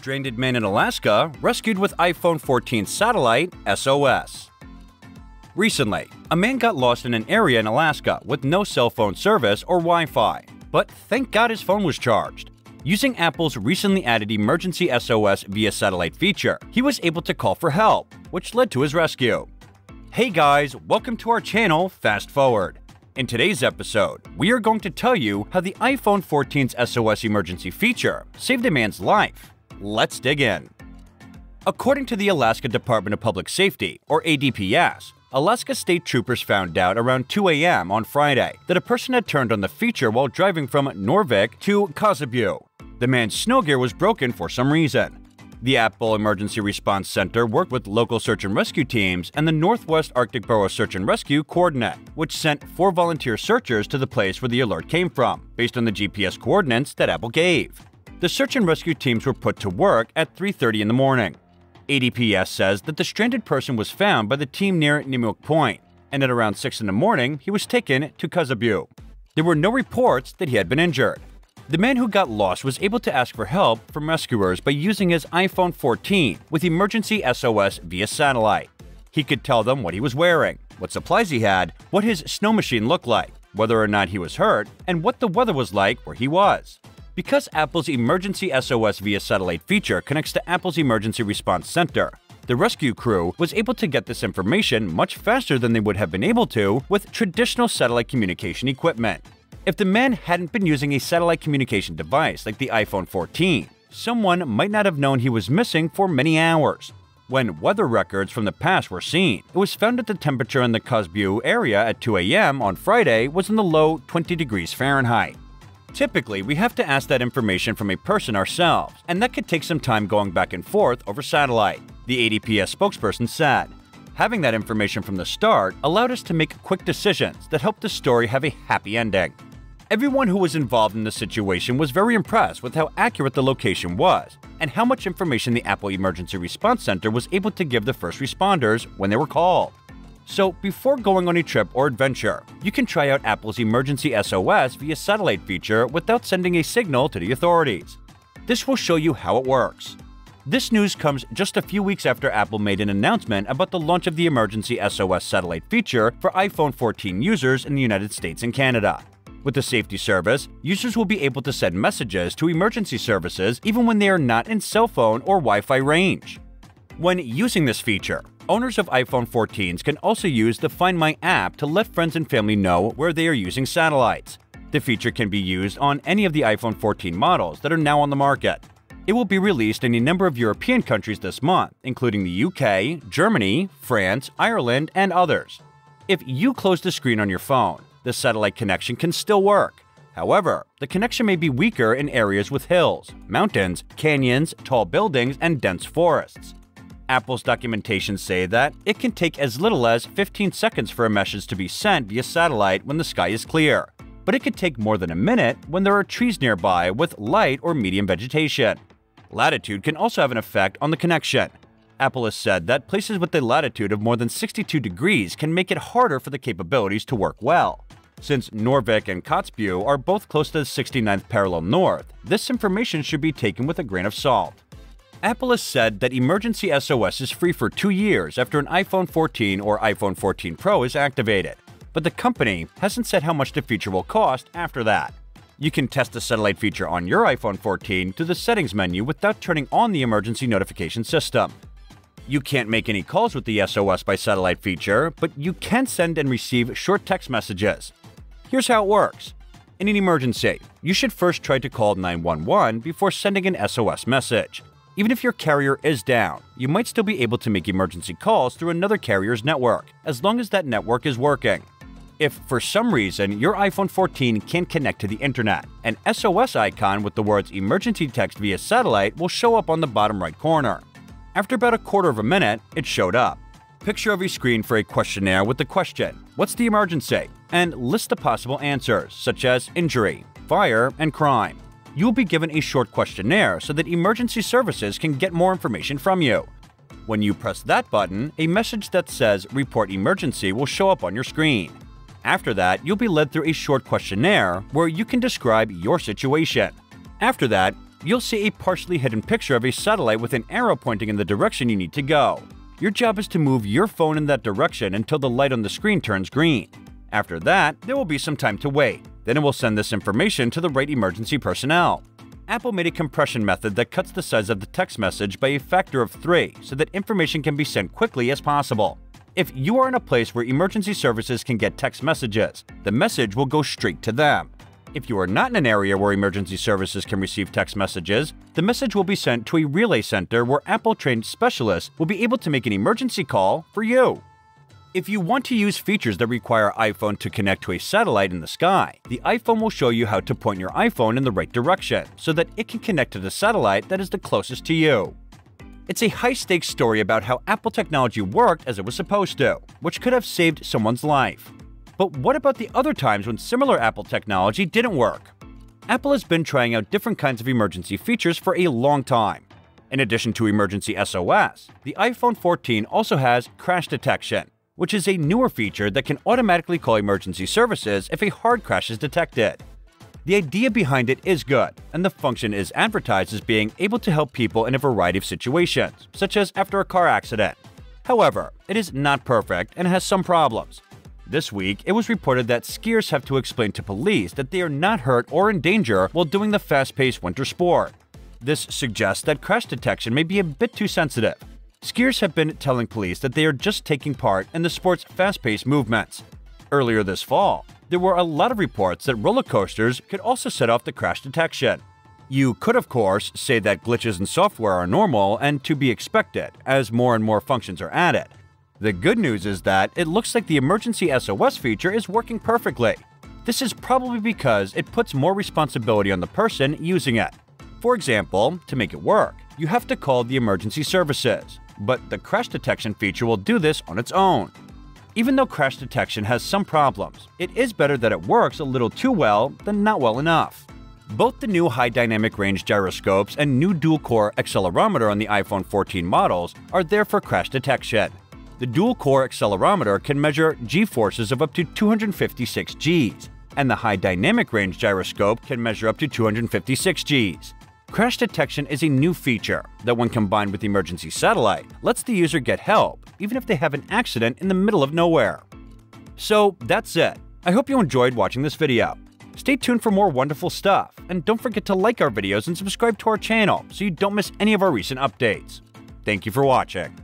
Stranded man in Alaska rescued with iPhone 14 satellite SOS. Recently, a man got lost in an area in Alaska with no cell phone service or Wi-Fi, but thank God his phone was charged. Using Apple's recently added Emergency SOS via satellite feature, he was able to call for help, which led to his rescue. Hey guys, welcome to our channel Fast Forward. In today's episode, we are going to tell you how the iPhone 14's SOS emergency feature saved a man's life. Let's dig in. According to the Alaska Department of Public Safety, or ADPS, Alaska state troopers found out around 2 a.m. on Friday that a person had turned on the feature while driving from Norvik to Kotzebue. The man's snow gear was broken for some reason. The Apple Emergency Response Center worked with local search and rescue teams and the Northwest Arctic Borough Search and Rescue Coordinate, which sent 4 volunteer searchers to the place where the alert came from, based on the GPS coordinates that Apple gave. The search and rescue teams were put to work at 3:30 in the morning. ADPS says that the stranded person was found by the team near Nimook Point, and at around 6 in the morning, he was taken to Kotzebue. There were no reports that he had been injured. The man who got lost was able to ask for help from rescuers by using his iPhone 14 with Emergency SOS via satellite. He could tell them what he was wearing, what supplies he had, what his snow machine looked like, whether or not he was hurt, and what the weather was like where he was. Because Apple's Emergency SOS via satellite feature connects to Apple's Emergency Response Center, the rescue crew was able to get this information much faster than they would have been able to with traditional satellite communication equipment. If the man hadn't been using a satellite communication device like the iPhone 14, someone might not have known he was missing for many hours. When weather records from the past were seen, it was found that the temperature in the Kotzebue area at 2 a.m. on Friday was in the low 20 degrees Fahrenheit. Typically, we have to ask that information from a person ourselves, and that could take some time going back and forth over satellite, the ADPS spokesperson said. Having that information from the start allowed us to make quick decisions that helped the story have a happy ending. Everyone who was involved in the situation was very impressed with how accurate the location was, and how much information the Apple Emergency Response Center was able to give the first responders when they were called. So, before going on a trip or adventure, you can try out Apple's Emergency SOS via satellite feature without sending a signal to the authorities. This will show you how it works. This news comes just a few weeks after Apple made an announcement about the launch of the Emergency SOS satellite feature for iPhone 14 users in the United States and Canada. With the safety service, users will be able to send messages to emergency services even when they are not in cell phone or Wi-Fi range. When using this feature, owners of iPhone 14s can also use the Find My app to let friends and family know where they are using satellites. The feature can be used on any of the iPhone 14 models that are now on the market. It will be released in a number of European countries this month, including the UK, Germany, France, Ireland, and others. If you close the screen on your phone, the satellite connection can still work. However, the connection may be weaker in areas with hills, mountains, canyons, tall buildings, and dense forests. Apple's documentation say that it can take as little as 15 seconds for a message to be sent via satellite when the sky is clear, but it could take more than a minute when there are trees nearby with light or medium vegetation. Latitude can also have an effect on the connection. Apple has said that places with a latitude of more than 62 degrees can make it harder for the capabilities to work well. Since Norvik and Kotzebue are both close to the 69th parallel north, this information should be taken with a grain of salt. Apple has said that Emergency SOS is free for 2 years after an iPhone 14 or iPhone 14 Pro is activated, but the company hasn't said how much the feature will cost after that. You can test the satellite feature on your iPhone 14 through the settings menu without turning on the emergency notification system. You can't make any calls with the SOS by satellite feature, but you can send and receive short text messages. Here's how it works. In an emergency, you should first try to call 911 before sending an SOS message. Even if your carrier is down, you might still be able to make emergency calls through another carrier's network, as long as that network is working. If for some reason your iPhone 14 can't connect to the internet, an SOS icon with the words emergency text via satellite will show up on the bottom right corner. After about a quarter of a minute, it showed up. Picture of a screen for a questionnaire with the question, "What's the emergency?" and list the possible answers, such as injury, fire, and crime. You will be given a short questionnaire so that emergency services can get more information from you. When you press that button, a message that says Report Emergency will show up on your screen. After that, you'll be led through a short questionnaire where you can describe your situation. After that, you'll see a partially hidden picture of a satellite with an arrow pointing in the direction you need to go. Your job is to move your phone in that direction until the light on the screen turns green. After that, there will be some time to wait. Then it will send this information to the right emergency personnel. Apple made a compression method that cuts the size of the text message by a factor of 3 so that information can be sent quickly as possible. If you are in a place where emergency services can get text messages, the message will go straight to them. If you are not in an area where emergency services can receive text messages, the message will be sent to a relay center where Apple-trained specialists will be able to make an emergency call for you. If you want to use features that require iPhone to connect to a satellite in the sky, the iPhone will show you how to point your iPhone in the right direction so that it can connect to the satellite that is the closest to you. It's a high-stakes story about how Apple technology worked as it was supposed to, which could have saved someone's life. But what about the other times when similar Apple technology didn't work? Apple has been trying out different kinds of emergency features for a long time. In addition to Emergency SOS, the iPhone 14 also has crash detection, which is a newer feature that can automatically call emergency services if a hard crash is detected. The idea behind it is good, and the function is advertised as being able to help people in a variety of situations, such as after a car accident. However, it is not perfect and has some problems. This week, it was reported that skiers have to explain to police that they are not hurt or in danger while doing the fast-paced winter sport. This suggests that crash detection may be a bit too sensitive. Skiers have been telling police that they are just taking part in the sport's fast-paced movements. Earlier this fall, there were a lot of reports that roller coasters could also set off the crash detection. You could, of course, say that glitches in software are normal and to be expected as more and more functions are added. The good news is that it looks like the Emergency SOS feature is working perfectly. This is probably because it puts more responsibility on the person using it. For example, to make it work, you have to call the emergency services, but the crash detection feature will do this on its own. Even though crash detection has some problems, it is better that it works a little too well than not well enough. Both the new high dynamic range gyroscopes and new dual-core accelerometer on the iPhone 14 models are there for crash detection. The dual-core accelerometer can measure g-forces of up to 256 Gs, and the high dynamic range gyroscope can measure up to 256 Gs. Crash detection is a new feature that, when combined with emergency satellite, lets the user get help even if they have an accident in the middle of nowhere. So that's it. I hope you enjoyed watching this video. Stay tuned for more wonderful stuff, and don't forget to like our videos and subscribe to our channel so you don't miss any of our recent updates. Thank you for watching.